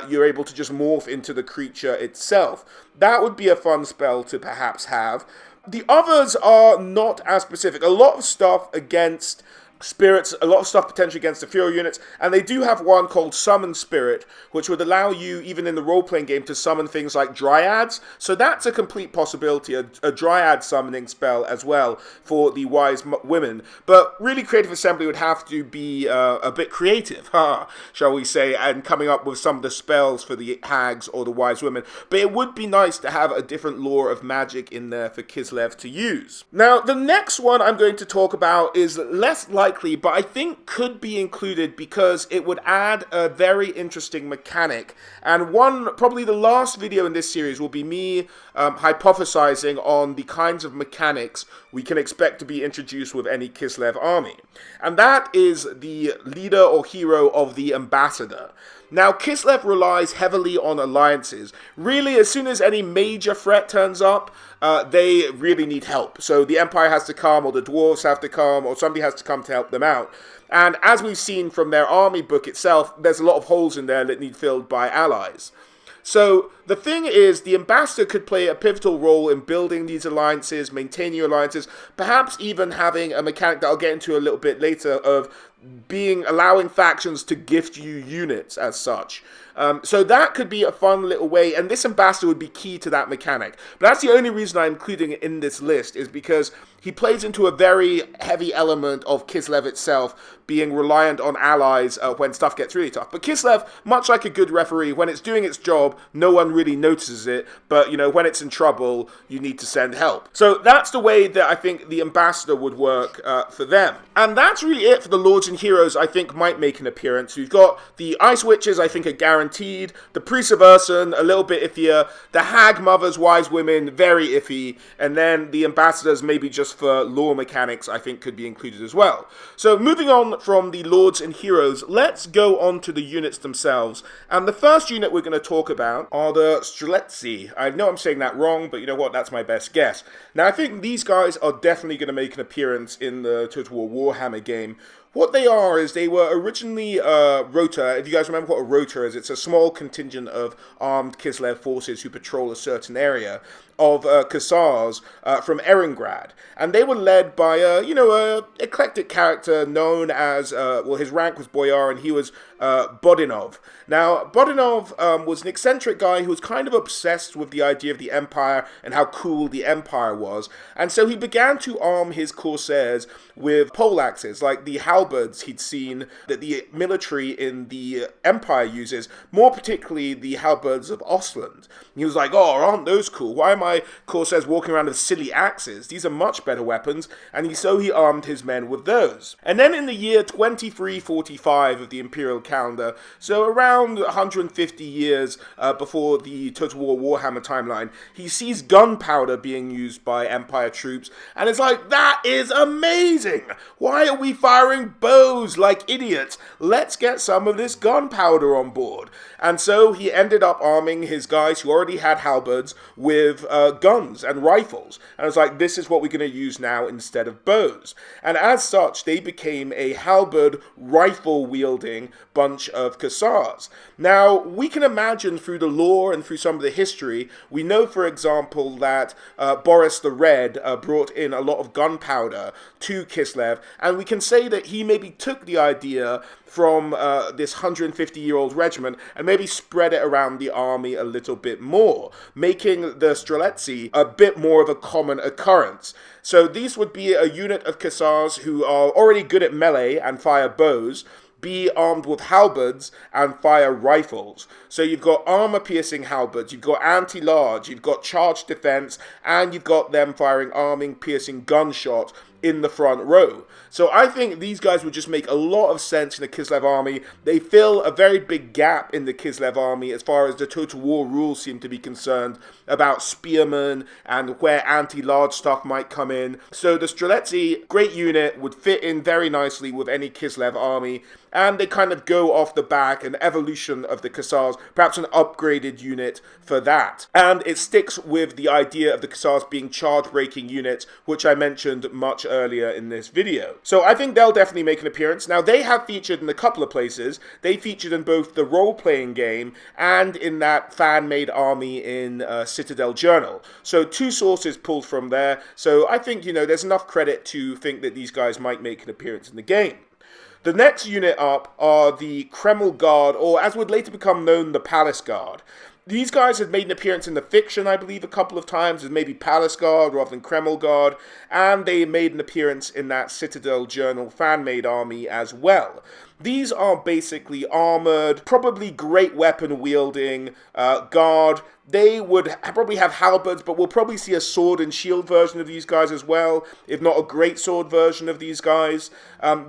You're able to just morph into the creature itself. That would be a fun spell to perhaps have. The others are not as specific. A lot of stuff against spirits, a lot of stuff potentially against the ethereal units, and they do have one called Summon Spirit, which would allow you, even in the role-playing game, to summon things like dryads. So that's a complete possibility, a dryad summoning spell as well for the wise women. But really, Creative Assembly would have to be a bit creative, shall we say, and coming up with some of the spells for the hags or the wise women. But it would be nice to have a different lore of magic in there for Kislev to use. Now, the next one I'm going to talk about is less like unlikely, but I think could be included because it would add a very interesting mechanic. And probably the last video in this series will be me hypothesizing on the kinds of mechanics we can expect to be introduced with any Kislev army. And that is the leader or hero of the ambassador. Now, Kislev relies heavily on alliances. Really, as soon as any major threat turns up, they really need help. So the Empire has to come, or the dwarves have to come, or somebody has to come to help them out. And as we've seen from their army book itself, there's a lot of holes in there that need filled by allies. So the thing is, the ambassador could play a pivotal role in building these alliances, maintaining alliances, perhaps even having a mechanic that I'll get into a little bit later of allowing factions to gift you units as such. So that could be a fun little way, and this ambassador would be key to that mechanic. But that's the only reason I'm including it in this list, is because he plays into a very heavy element of Kislev itself, being reliant on allies when stuff gets really tough. But Kislev, much like a good referee, when it's doing its job, no one really notices it, but when it's in trouble, you need to send help. So that's the way that I think the ambassador would work for them. And that's really it for the Lords and Heroes I think might make an appearance. We've got the Ice Witches, I think are guaranteed, the Preist Ursun, a little bit iffier, the Hag Mothers, Wise Women, very iffy, and then the ambassadors maybe just for lore mechanics I think could be included as well. So moving on from the Lords and Heroes, let's go on to the units themselves. And the first unit we're going to talk about are the Streltsi. I know I'm saying that wrong, but you know what, that's my best guess. Now I think these guys are definitely going to make an appearance in the Total War Warhammer game. What they are is they were originally rota. If you guys remember what a rota is, it's a small contingent of armed Kislev forces who patrol a certain area of Kossars from Eringrad. And they were led by a eclectic character known as, his rank was Boyar, and he was Bodinov. Now, Bodinov was an eccentric guy who was kind of obsessed with the idea of the Empire and how cool the Empire was. And so he began to arm his Corsairs with poleaxes, like the halberds he'd seen that the military in the Empire uses, more particularly the halberds of Ostland. He was like, oh, aren't those cool? Why am I Corsairs walking around with silly axes? These are much better weapons. And so he armed his men with those. And then in the year 2345 of the Imperial calendar, so around 150 years before the Total War Warhammer timeline, he sees gunpowder being used by Empire troops, and it's like, that is amazing! Why are we firing bows like idiots? Let's get some of this gunpowder on board. And so he ended up arming his guys who already had halberds with guns and rifles. And it's like, this is what we're going to use now instead of bows. And as such, they became a halberd rifle-wielding bunch of Kossars. Now, we can imagine through the lore and through some of the history, we know, for example, that Boris the Red brought in a lot of gunpowder to Kislev, and we can say that he maybe took the idea from this 150-year-old regiment and maybe spread it around the army a little bit more, making the Streltsi a bit more of a common occurrence. So these would be a unit of Kossars who are already good at melee and fire bows, be armed with halberds and fire rifles. So you've got armor-piercing halberds, you've got anti-large, you've got charge defense, and you've got them firing arming-piercing gunshot in the front row. So I think these guys would just make a lot of sense in the Kislev army. They fill a very big gap in the Kislev army as far as the Total War rules seem to be concerned about spearmen and where anti-large stuff might come in. So the Streltsi, great unit, would fit in very nicely with any Kislev army, and they kind of go off the back, an evolution of the Kossars, perhaps an upgraded unit for that. And it sticks with the idea of the Kossars being charge-breaking units, which I mentioned much earlier in this video. So I think they'll definitely make an appearance. Now, they have featured in a couple of places. They featured in both the role-playing game and in that fan-made army in Citadel Journal. So 2 sources pulled from there. So I think, there's enough credit to think that these guys might make an appearance in the game. The next unit up are the Kreml Guard, or as would later become known, the Palace Guard. These guys have made an appearance in the fiction, I believe, a couple of times, as maybe Palace Guard rather than Kreml Guard, and they made an appearance in that Citadel Journal fan-made army as well. These are basically armored, probably great weapon wielding guard. They would probably have halberds, but we'll probably see a sword and shield version of these guys as well, if not a great sword version of these guys.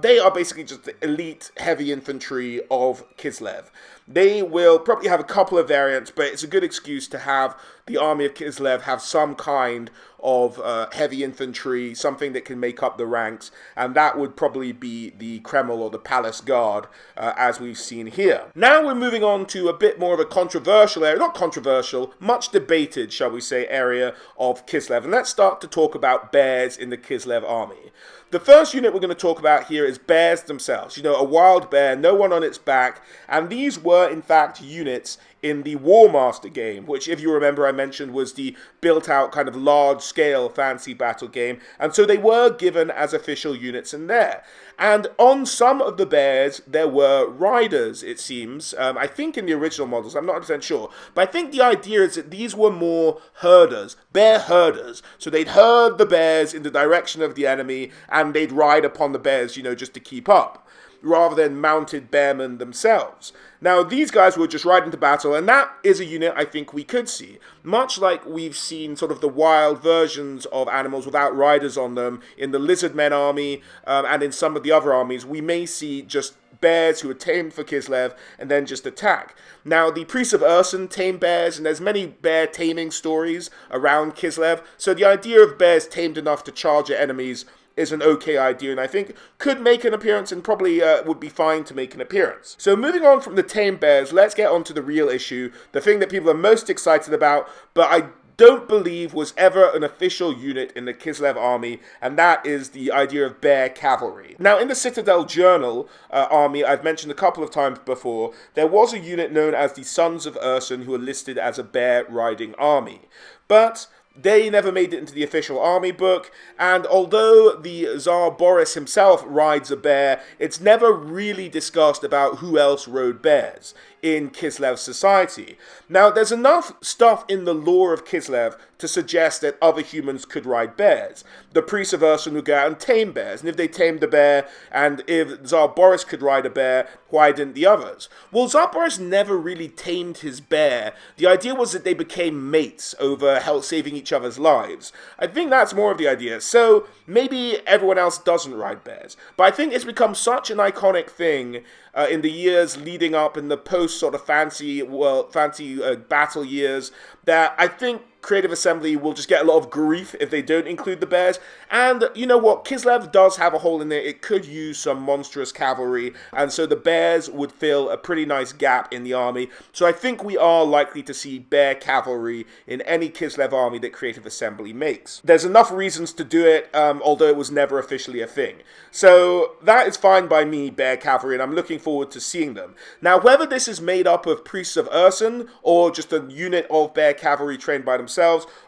They are basically just the elite heavy infantry of Kislev. They will probably have a couple of variants, but it's a good excuse to have the army of Kislev have some kind of heavy infantry, something that can make up the ranks, and that would probably be the Kreml or the Palace Guard, as we've seen here. Now we're moving on to a bit more of a controversial area, not controversial, much debated, shall we say, area of Kislev, and let's start to talk about bears in the Kislev army. The first unit we're going to talk about here is bears themselves. You know, a wild bear, no one on its back, and these were in fact units in the War Master game, which, if you remember, I mentioned was the built-out kind of large-scale fantasy battle game, and so they were given as official units in there. And on some of the bears, there were riders, it seems. I think in the original models, I'm not 100% sure, but I think the idea is that these were more herders, bear herders. So they'd herd the bears in the direction of the enemy, and they'd ride upon the bears, you know, just to keep up, rather than mounted bearmen themselves. Now, these guys would just ride into battle, and that is a unit I think we could see. Much like we've seen sort of the wild versions of animals without riders on them in the Lizardmen army, and in some of the other armies, we may see just bears who are tamed for Kislev and then just attack. Now, the Preist of Ursun tame bears, and there's many bear taming stories around Kislev, so the idea of bears tamed enough to charge at enemies is an okay idea, and I think could make an appearance and probably would be fine to make an appearance. So moving on from the tame bears, let's get on to the real issue, the thing that people are most excited about, but I don't believe was ever an official unit in the Kislev army, and that is the idea of bear cavalry. Now, in the Citadel Journal army, I've mentioned a couple of times before, there was a unit known as the Sons of Ursun who were listed as a bear riding army. But they never made it into the official army book, and although the Tzar Boris himself rides a bear, it's never really discussed about who else rode bears in Kislev society. Now, there's enough stuff in the lore of Kislev to suggest that other humans could ride bears. The Preist of Ursun would go out and tame bears, and if they tamed a bear, and if Tsar Boris could ride a bear, why didn't the others? Well, Tsar Boris never really tamed his bear. The idea was that they became mates over saving each other's lives. I think that's more of the idea. So maybe everyone else doesn't ride bears. But I think it's become such an iconic thing in the years leading up in the post sort of fancy battle years that I think Creative Assembly will just get a lot of grief if they don't include the bears. And you know what? Kislev does have a hole in there. It could use some monstrous cavalry, and so the bears would fill a pretty nice gap in the army. So I think we are likely to see bear cavalry in any Kislev army that Creative Assembly makes. There's enough reasons to do it, although it was never officially a thing. So that is fine by me, bear cavalry, and I'm looking forward to seeing them. Now, whether this is made up of Priests of Ursun or just a unit of bear cavalry trained by themselves,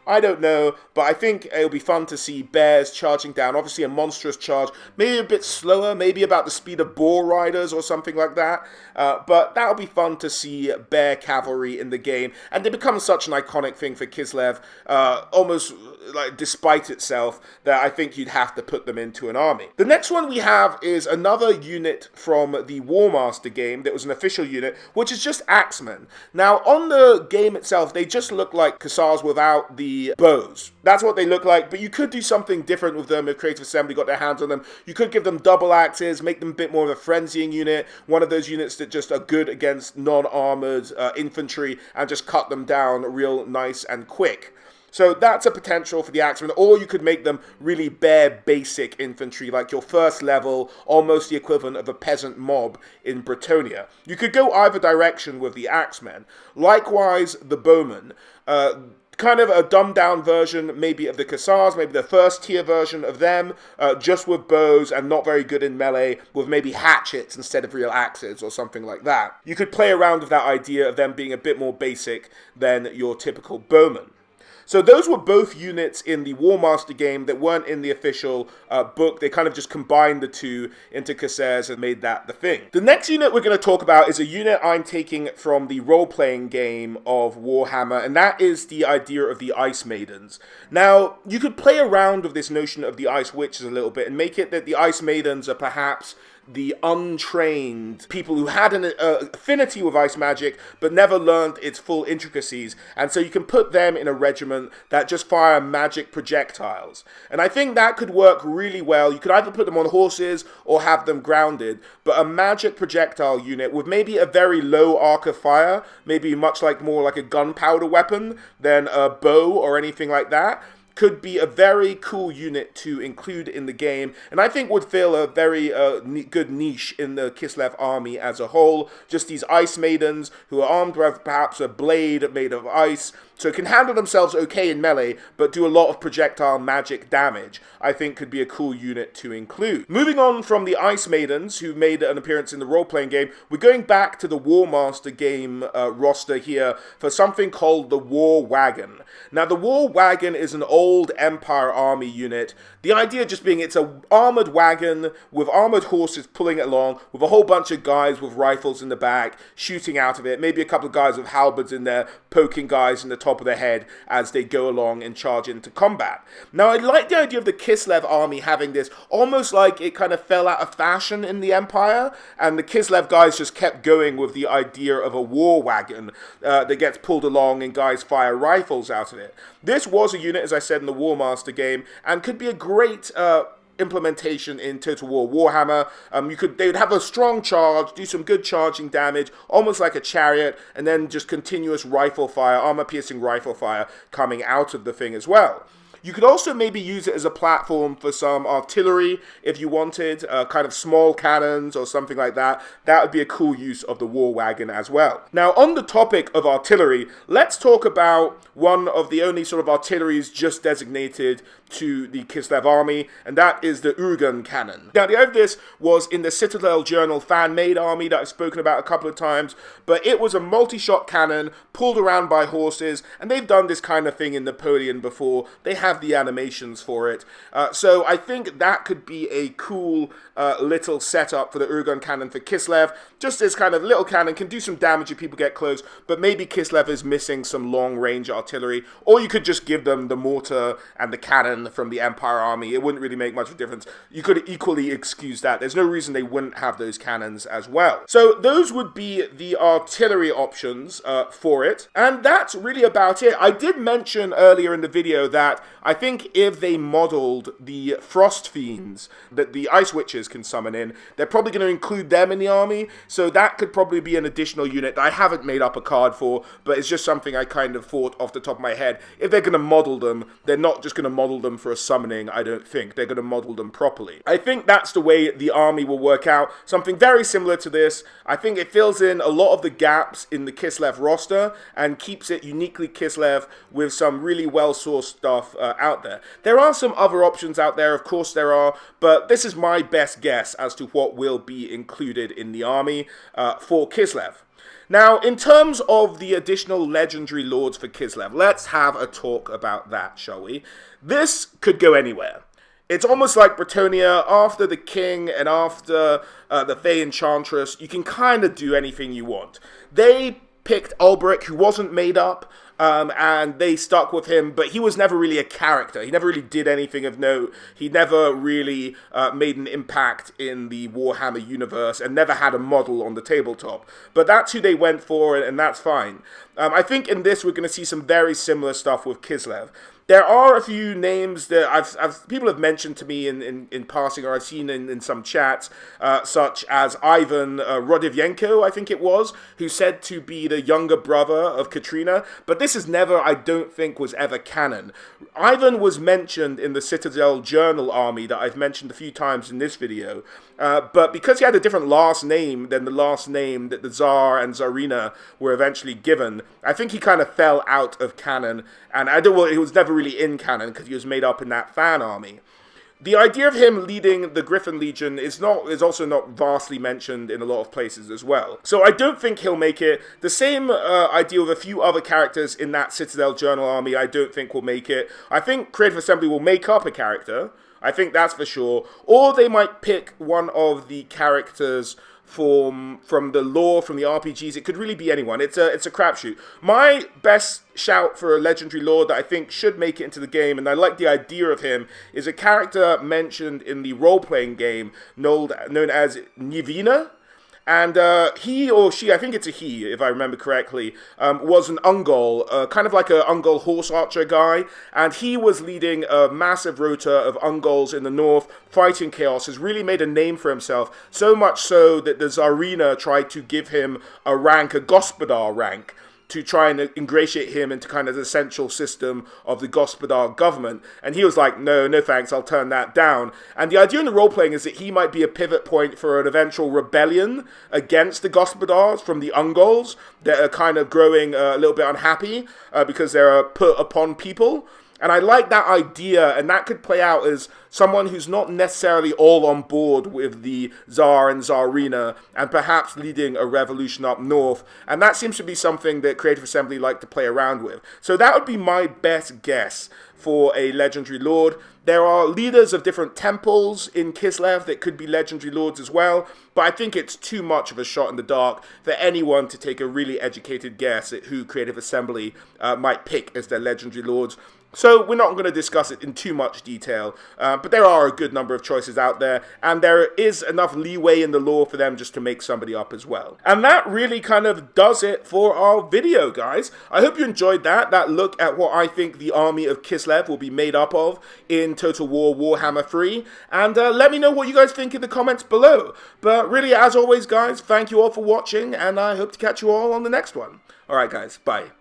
I don't know, but I think it'll be fun to see bears charging down. Obviously a monstrous charge, maybe a bit slower, maybe about the speed of boar riders or something like that, but that'll be fun to see bear cavalry in the game, and they become such an iconic thing for Kislev, almost like despite itself, that I think you'd have to put them into an army. The next one we have is another unit from the War Master game that was an official unit, which is just Axemen. Now, on the game itself, they just look like Kossars without the bows. That's what they look like, but you could do something different with them if Creative Assembly got their hands on them. You could give them double axes, make them a bit more of a frenzying unit, one of those units that just are good against non-armored infantry, and just cut them down real nice and quick. So that's a potential for the Axemen, or you could make them really bare basic infantry, like your first level, almost the equivalent of a peasant mob in Bretonnia. You could go either direction with the Axemen. Likewise, the bowmen. Kind of a dumbed down version maybe of the Kossars, maybe the first tier version of them, just with bows and not very good in melee, with maybe hatchets instead of real axes or something like that. You could play around with that idea of them being a bit more basic than your typical bowman. So those were both units in the War Master game that weren't in the official book. They kind of just combined the two into Kossars and made that the thing. The next unit we're going to talk about is a unit I'm taking from the role-playing game of Warhammer, and that is the idea of the Ice Maidens. Now, you could play around with this notion of the Ice Witches a little bit and make it that the Ice Maidens are perhaps the untrained people who had an affinity with ice magic but never learned its full intricacies, and so you can put them in a regiment that just fire magic projectiles. And I think that could work really well. You could either put them on horses or have them grounded, but a magic projectile unit with maybe a very low arc of fire, maybe much like more like a gunpowder weapon than a bow or anything like that, could be a very cool unit to include in the game, and I think would fill a very good niche in the Kislev army as a whole. Just these ice maidens who are armed with perhaps a blade made of ice, so can handle themselves okay in melee, but do a lot of projectile magic damage, I think could be a cool unit to include. Moving on from the Ice Maidens, who made an appearance in the role-playing game, we're going back to the War Master game roster here for something called the War Wagon. Now, the War Wagon is an old Empire army unit. The idea just being it's an armored wagon with armored horses pulling it along, with a whole bunch of guys with rifles in the back shooting out of it, maybe a couple of guys with halberds in there poking guys in the top of the head as they go along and charge into combat. Now, I like the idea of the Kislev army having this, almost like it kind of fell out of fashion in the Empire, and the Kislev guys just kept going with the idea of a war wagon that gets pulled along and guys fire rifles out of it. This was a unit, as I said, in the War Master game, and could be a great implementation in Total War Warhammer. They would have a strong charge, do some good charging damage, almost like a chariot, and then just continuous rifle fire, armor-piercing rifle fire coming out of the thing as well. You could also maybe use it as a platform for some artillery if you wanted, kind of small cannons or something like that. That would be a cool use of the War Wagon as well. Now, on the topic of artillery, let's talk about one of the only sort of artilleries just designated to the Kislev army, and that is the Urugan Canon. Now, the idea of this was in the Citadel Journal fan-made army that I've spoken about a couple of times, but it was a multi-shot cannon pulled around by horses, and they've done this kind of thing in Napoleon before. They have the animations for it, so I think that could be a cool little setup for the Urugan Canon for Kislev. Just this kind of little cannon can do some damage if people get close, but maybe Kislev is missing some long-range artillery, or you could just give them the mortar and the cannon from the Empire army. It wouldn't really make much of a difference. You could equally excuse that. There's no reason they wouldn't have those cannons as well. So those would be the artillery options for it, and that's really about it. I did mention earlier in the video that I think if they modeled the Frost Fiends that the Ice Witches can summon in, they're probably going to include them in the army, so that could probably be an additional unit that I haven't made up a card for, but it's just something I kind of thought off the top of my head. If they're going to model them, they're not just going to model them for a summoning, I don't think. They're going to model them properly. I think that's the way the army will work out. Something very similar to this. I think it fills in a lot of the gaps in the Kislev roster and keeps it uniquely Kislev with some really well-sourced stuff out there. There are some other options out there, of course there are, but this is my best guess as to what will be included in the army for Kislev. Now, in terms of the additional legendary lords for Kislev, let's have a talk about that, shall we? This could go anywhere. It's almost like Bretonnia. After the king and after the Fey Enchantress, you can kind of do anything you want. They picked Ulbrich, who wasn't made up, and they stuck with him, but he was never really a character. He never really did anything of note. He never really made an impact in the Warhammer universe and never had a model on the tabletop. But that's who they went for, and that's fine. I think in this we're going to see some very similar stuff with Kislev. There are a few names that people have mentioned to me in passing, or I've seen in some chats, such as Ivan Rodivyenko, I think it was, who's said to be the younger brother of Katrina, but this is never, I don't think, was ever canon. Ivan was mentioned in the Citadel Journal army that I've mentioned a few times in this video, but because he had a different last name than the last name that the Tzar and Tzarina were eventually given, I think he kind of fell out of canon, and he was never really in canon because he was made up in that fan army. The idea of him leading the Gryphon Legion is also not vastly mentioned in a lot of places as well. So I don't think he'll make it. The same idea with a few other characters in that Citadel Journal army I don't think will make it. I think Creative Assembly will make up a character. I think that's for sure. Or they might pick one of the characters from the lore, from the RPGs. It could really be anyone. It's a crapshoot. My best shout for a legendary lord that I think should make it into the game, and I like the idea of him, is a character mentioned in the role-playing game known as Nivina. And he or she, I think it's a he, if I remember correctly, was an Ungol, kind of like an Ungol horse archer guy. And he was leading a massive rota of Ungols in the north, fighting chaos, has really made a name for himself. So much so that the Tzarina tried to give him a rank, a Gospodar rank, to try and ingratiate him into kind of the central system of the Gospodar government. And he was like, no thanks, I'll turn that down. And the idea in the role-playing is that he might be a pivot point for an eventual rebellion against the Gospodars from the Ungols that are kind of growing a little bit unhappy because they're put upon people. And I like that idea, and that could play out as someone who's not necessarily all on board with the Tzar and Tzarina, and perhaps leading a revolution up north. And that seems to be something that Creative Assembly like to play around with. So that would be my best guess for a legendary lord. There are leaders of different temples in Kislev that could be legendary lords as well, but I think it's too much of a shot in the dark for anyone to take a really educated guess at who Creative Assembly might pick as their legendary lords. So we're not going to discuss it in too much detail, but there are a good number of choices out there, and there is enough leeway in the lore for them just to make somebody up as well. And that really kind of does it for our video, guys. I hope you enjoyed that look at what I think the army of Kislev will be made up of in Total War Warhammer 3, and let me know what you guys think in the comments below. But really, as always, guys, thank you all for watching, and I hope to catch you all on the next one. Alright, guys, bye.